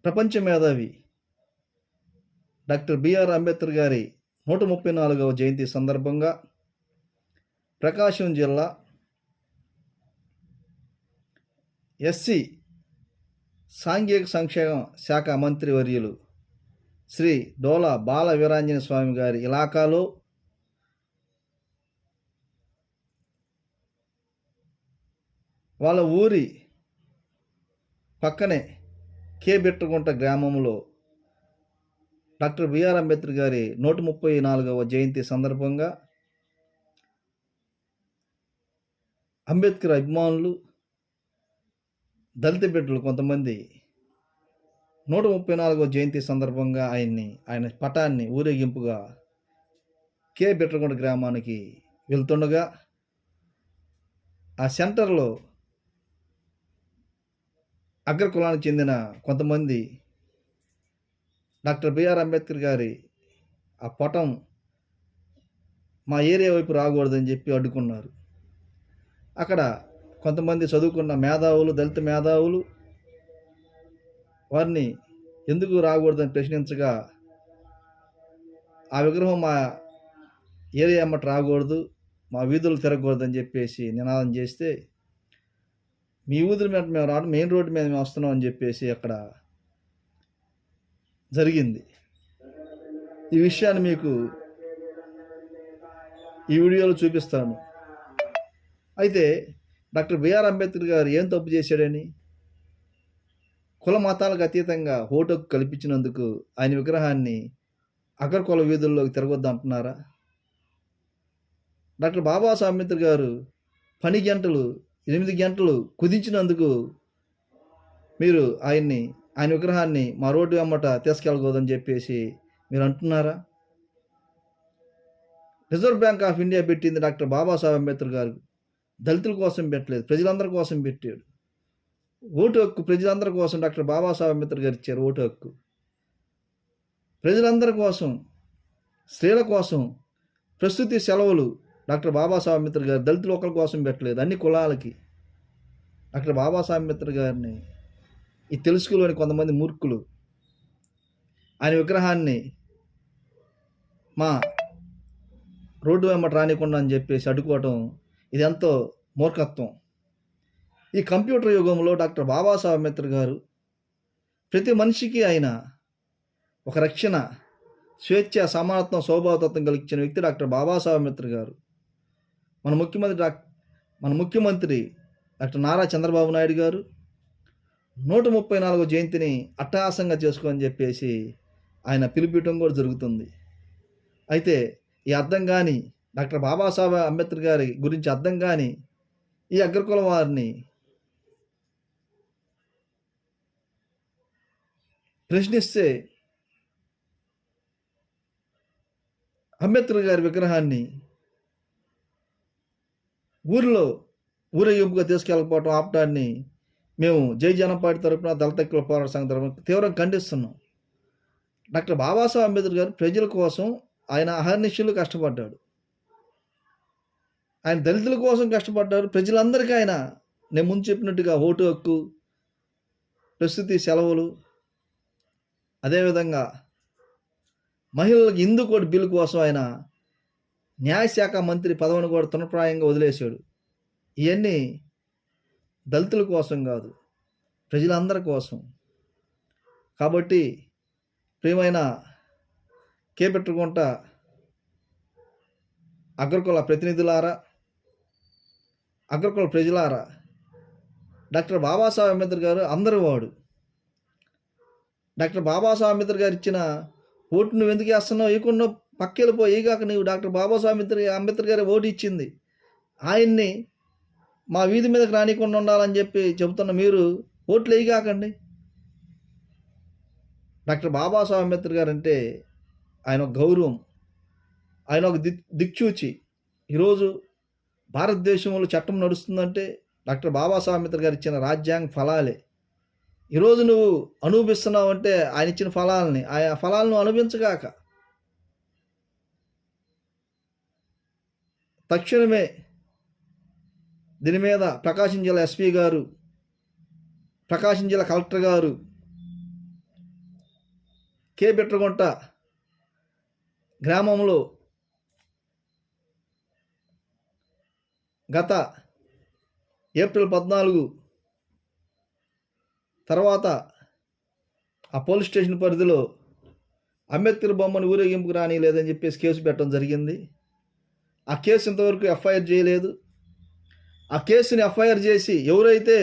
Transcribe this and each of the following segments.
ప్రపంచ మేధావి doctor BR Ambedkar గారి 134వ జయంతి సందర్భంగా ప్రకాశం జిల్లా ఎస్సీ సాంఘిక సంక్షేమ శాఖ మంత్రివర్యులు శ్రీ డోలా బాల వీరాంజనేయ స్వామి గారి ఇలాకాలో వాళ్ళ ఊరి పక్కనే బిట్రగుంట గ్రామంలో డాక్టర్ బిఆర్ అంబేద్కర్ గారి 134వ జయంతి సందర్భంగా అంబేద్కర్ అభిమానులు, దళిత బిడ్డలు కొంతమంది 134వ జయంతి సందర్భంగా ఆయన పటాన్ని ఊరేగింపుగా బిట్రగుంట గ్రామానికి వెళ్తుండగా ఆ సెంటర్లో అగ్రకులానికి చెందిన కొంతమంది డాక్టర్ బిఆర్ అంబేద్కర్ గారి ఆ పటం మా ఏరియా వైపు రాకూడదని చెప్పి అడ్డుకున్నారు. అక్కడ కొంతమంది చదువుకున్న మేధావులు, దళిత మేధావులు వారిని ఎందుకు రాకూడదని ప్రశ్నించగా ఆ విగ్రహం మా ఏరియా అమ్మట రాకూడదు, మా వీధులు తిరగకూడదని చెప్పేసి నినాదం చేస్తే, మీ ఊదుల మీద మేము రావడం, మెయిన్ రోడ్డు మీద మేము వస్తున్నాం అని చెప్పేసి అక్కడ జరిగింది. ఈ విషయాన్ని మీకు ఈ వీడియోలో చూపిస్తాను. అయితే డాక్టర్ బిఆర్ అంబేద్కర్ గారు ఏం తప్పు చేశాడని, కుల మతాలకు అతీతంగా ఓటు హక్కు కల్పించినందుకు ఆయన విగ్రహాన్ని అగ్రకుల వీధుల్లోకి తిరగొద్దు అంటున్నారా? డాక్టర్ బాబాసాహెబ్ అంబేద్కర్ గారు 8 గంటలు కుదించినందుకు మీరు ఆయన విగ్రహాన్ని మా రోడ్డు వెంబట తీసుకెళ్ళకూడదని చెప్పేసి మీరు అంటున్నారా? రిజర్వ్ బ్యాంక్ ఆఫ్ ఇండియా పెట్టింది డాక్టర్ బాబాసాహెబ్ అంబేద్కర్ గారు దళితుల కోసం పెట్టలేదు, ప్రజలందరి కోసం పెట్టాడు. ఓటు హక్కు ప్రజలందరి కోసం డాక్టర్ బాబాసాహెబ్ అంబేద్కర్ గారు ఇచ్చారు. ఓటు హక్కు ప్రజలందరి కోసం, స్త్రీల కోసం ప్రస్తుతి సెలవులు డాక్టర్ బాబాసాహెబ్ అంబేద్కర్ గారు దళితులు ఒకరి కోసం పెట్టలేదు, అన్ని కులాలకి. డాక్టర్ బాబాసాహెబ్ అంబేద్కర్ గారిని ఈ తెలుసుకోలేని కొంతమంది మూర్ఖులు ఆయన విగ్రహాన్ని మా రోడ్డు వెంబట రానికుండా అని చెప్పేసి అడ్డుకోవటం, ఇది ఎంతో మూర్ఖత్వం. ఈ కంప్యూటర్ యుగంలో డాక్టర్ బాబాసాహెబ్ అంబేద్కర్ గారు ప్రతి మనిషికి ఆయన ఒక రక్షణ, స్వేచ్ఛ, సమానత్వం, సౌభావతత్వం కలిగించిన వ్యక్తి డాక్టర్ బాబాసాహెబ్ అంబేద్కర్ గారు. మన ముఖ్యమంత్రి డాక్టర్ నారా చంద్రబాబు నాయుడు గారు 134వ జయంతిని అట్టహాసంగా చేసుకోని చెప్పేసి ఆయన పిలుపుటం కూడా జరుగుతుంది. అయితే ఈ అర్థం కాని డాక్టర్ బాబాసాహెబ్ అంబేద్కర్ గారి గురించి అర్థం కాని ఈ అగ్రకుల వారిని ప్రశ్నిస్తే అంబేద్కర్ గారి విగ్రహాన్ని ఊరేగింపుగా తీసుకెళ్ళకపోవటం ఆపటాన్ని మేము జై జనం పార్టీ తరపున, దళిత హక్కుల పోరాట సంఘం తరపున తీవ్రంగా ఖండిస్తున్నాం. డాక్టర్ బాబాసాహెబ్ అంబేద్కర్ గారు ప్రజల కోసం ఆయన అహర్నిశలు కష్టపడ్డాడు. ఆయన దళితుల కోసం కష్టపడ్డాడు. ప్రజలందరికీ ఆయన నేను ముందు చెప్పినట్టుగా ఓటు హక్కు, ప్రస్తుతి సెలవులు, అదేవిధంగా మహిళలకు హిందూ కోడ్ బిల్లు కోసం ఆయన న్యాయశాఖ మంత్రి పదవిని కూడా తృణప్రాయంగా వదిలేశాడు. ఇవన్నీ దళితుల కోసం కాదు, ప్రజలందరి కోసం. కాబట్టి ప్రియమైన బిట్రగుంట అగ్రకుల ప్రతినిధులారా, అగ్రకుల ప్రజలారా, డాక్టర్ బాబాసాహెబ్ అంబేద్కర్ గారు అందరి వాడు. డాక్టర్ బాబాసాహెబ్ అంబేద్కర్ గారు ఇచ్చిన ఓటు నువ్వు ఎందుకు వేస్తున్నావు, ఇకుండా పక్కెళ్ళిపోయి కాక నీవు డాక్టర్ బాబాసాహెబ్ అంబేద్కర్ గారి ఓటు ఇచ్చింది, ఆయన్ని మా వీధి మీదకి రానికుండా ఉండాలని చెప్పి చెబుతున్న మీరు ఓట్లు వేయగాకండి. డాక్టర్ బాబాసాహెబ్ అంబేద్కర్ గారు అంటే ఆయన ఒక గౌరవం, ఆయన ఒక దిక్చూచి. ఈరోజు భారతదేశంలో చట్టం నడుస్తుందంటే డాక్టర్ బాబాసాహెబ్ అంబేద్కర్ గారు ఇచ్చిన రాజ్యాంగ ఫలాలే. ఈరోజు నువ్వు అనుభవిస్తున్నావు అంటే ఆయన ఇచ్చిన ఫలాలని, ఆ ఫలాలను అనుభవించగాక తక్షణమే దీని మీద ప్రకాశం జిల్లా ఎస్పీ గారు, ప్రకాశం జిల్లా కలెక్టర్ గారు బిట్రగుంట గ్రామంలో గత ఏప్రిల్ 14 తర్వాత ఆ పోలీస్ స్టేషన్ పరిధిలో అంబేద్కర్ బొమ్మను ఊరేగింపుకు రానిలేదని చెప్పేసి కేసు పెట్టడం జరిగింది. ఆ కేసు ఇంతవరకు ఎఫ్ఐఆర్ చేయలేదు. ఆ కేసుని ఎఫ్ఐఆర్ చేసి ఎవరైతే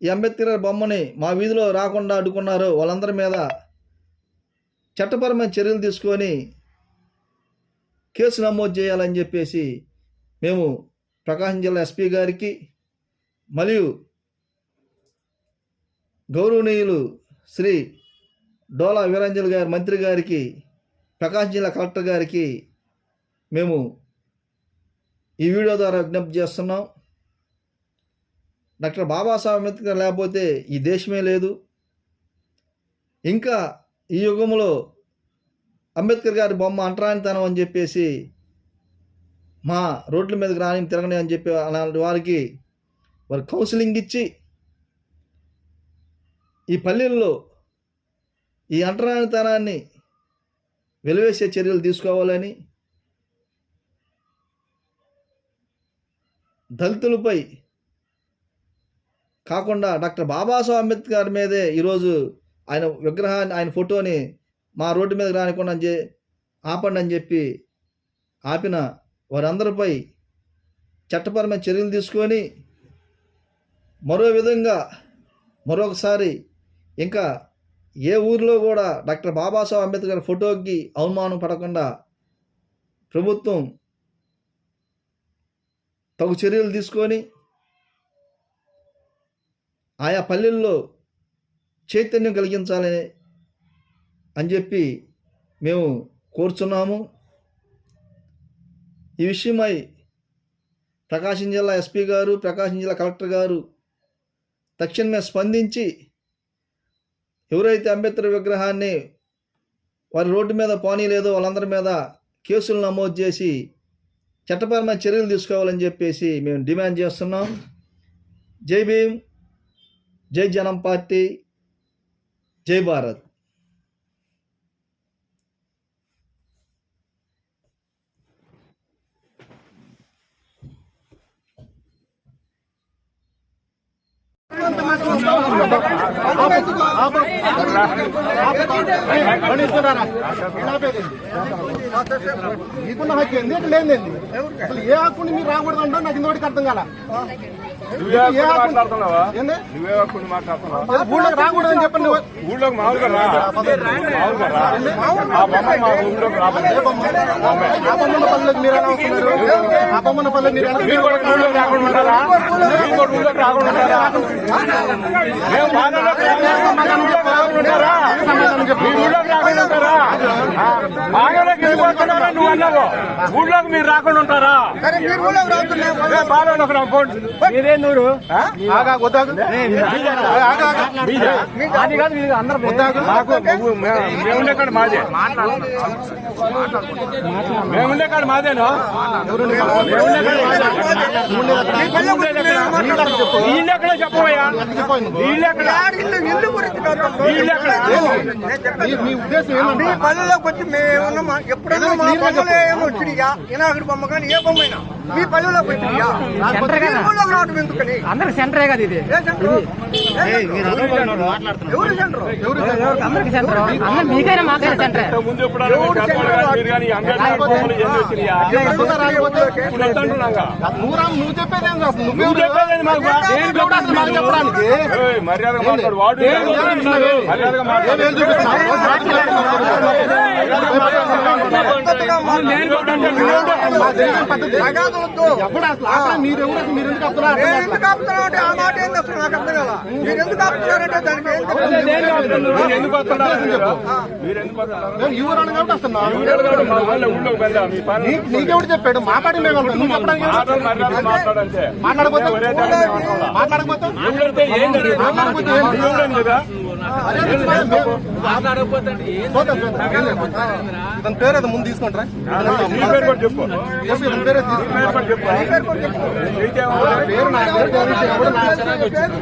ఈ అంబేద్కర్ బొమ్మని మా వీధిలో రాకుండా అడ్డుకున్నారో వాళ్ళందరి మీద చట్టపరమైన చర్యలు తీసుకొని కేసు నమోదు చేయాలని చెప్పేసి మేము ప్రకాశం జిల్లా ఎస్పీ గారికి మరియు గౌరవనీయులు శ్రీ డోలా వీరాంజలి గారి మంత్రి గారికి, ప్రకాశం జిల్లా కలెక్టర్ గారికి మేము ఈ వీడియో ద్వారా విజ్ఞప్తి చేస్తున్నాం. డాక్టర్ బాబాసాహెబ్ అంబేద్కర్ లేకపోతే ఈ దేశమే లేదు. ఇంకా ఈ యుగంలో అంబేద్కర్ గారి బొమ్మ అంటరానితనం అని చెప్పేసి మా రోడ్ల మీదకి రాని తిరగని అని చెప్పి అలాంటి వారికి వారు కౌన్సిలింగ్ ఇచ్చి ఈ పల్లెల్లో ఈ అంటరానితనాన్ని వెలివేసే చర్యలు తీసుకోవాలని, దళితులపై కాకుండా డాక్టర్ బాబాసాహెబ్ అంబేద్కర్ మీదే ఈరోజు ఆయన విగ్రహాన్ని, ఆయన ఫోటోని మా రోడ్డు మీద రానికుండా ఆపండి అని చెప్పి ఆపిన వారందరిపై చట్టపరమైన చర్యలు తీసుకొని మరో విధంగా మరొకసారి ఇంకా ఏ ఊరిలో కూడా డాక్టర్ బాబాసాహెబ్ అంబేద్కర్ ఫోటోకి అవమానం పడకుండా ప్రభుత్వం తగు చర్యలు తీసుకొని ఆయా పల్లెల్లో చైతన్యం కలిగించాలని అని చెప్పి మేము కోరుచున్నాము. ఈ విషయమై ప్రకాశం జిల్లా ఎస్పీ గారు, ప్రకాశం జిల్లా కలెక్టర్ గారు తక్షణమే స్పందించి ఎవరైతే అంబేద్కర్ విగ్రహాన్ని వారి రోడ్డు మీద పోనీలేదో వాళ్ళందరి మీద కేసులు నమోదు చేసి చట్టపరమైన చర్యలు తీసుకోవాలని చెప్పేసి మేము డిమాండ్ చేస్తున్నాం. జై భీమ్, జై జనం పార్టీ, జై భారత్. మీకున్న హక్కు ఏంది, ఎట్లా లేదండి. అసలు ఏ హక్కుని మీరు రాకూడదు అంటే నాకు ఇంతవరకు అర్థం కాల. ఊళ్ళోకి రాకూడదని చెప్పండి. ఊళ్ళోకి మామూలుగా ఆ బొమ్మల పల్లెకి మీరు ఎలా వస్తున్నారు? ఆ బొమ్మల పల్లెకి మీరు ఊళ్ళోకి మీరు రాకుండా ఉంటారా? మీరే నూరు మేముండే కాడ మాదే, మేముండే కాడ మాదేనా? వీళ్ళెక్కడ చెప్పబోయా? మీ ఉద్దేశం ఏంటంటే పల్లెలోకి వచ్చి మేము ఎప్పుడైనా మా పల్లెలో ఏమొచ్చినాయా? వినాయకుడి బొమ్మ కానీ ఏ బొమ్మ అయినా మీ పల్లెలోకి వచ్చినాయా? రావడం ఎందుకని? అందరికి సెంటరే కదా ఇది. ఎవరు సెంటర్? అందరికి సెంటర్. మీకైనా మాకైనా సెంటరే. ముందు ఎప్పుడైనా నువ్వు చెప్పేది ఏం చేస్తుంది? నువ్వు చెప్పేది మాకు చెప్పడానికి మర్యాదగా మాట్లాడు. వాడు మర్యాదగా ఎప్పుడు అసలు మీరు ఎవరు? మీరు ఎందుకు ఆపుతున్నారు? ఎందుకు ఆపుతున్నారంటే ఆ మాట ఏంది అసలు నాకు అర్థం కదా. మీరు ఎందుకు ఆపుతున్నారంటే దానికి ఏం ఎందుకు వస్తున్నారు? మీరు ఎందుకు వస్తున్నారు? ఈ ఊరు కాబట్టి వస్తున్నాను. ఊళ్ళోకి వెళ్దాం. మీ పని నీకెవడు చెప్పాడు? మా పాటి మేము వెళ్తాం. నువ్వు చెప్పడానికి మాట్లాడంటే మాట్లాడకపోతే మాట్లాడకపోతే ఇతని పేరు అది ముందు తీసుకుంటారా? చెప్పు ఇతని పేరు చెప్పు పేరు నా పేరు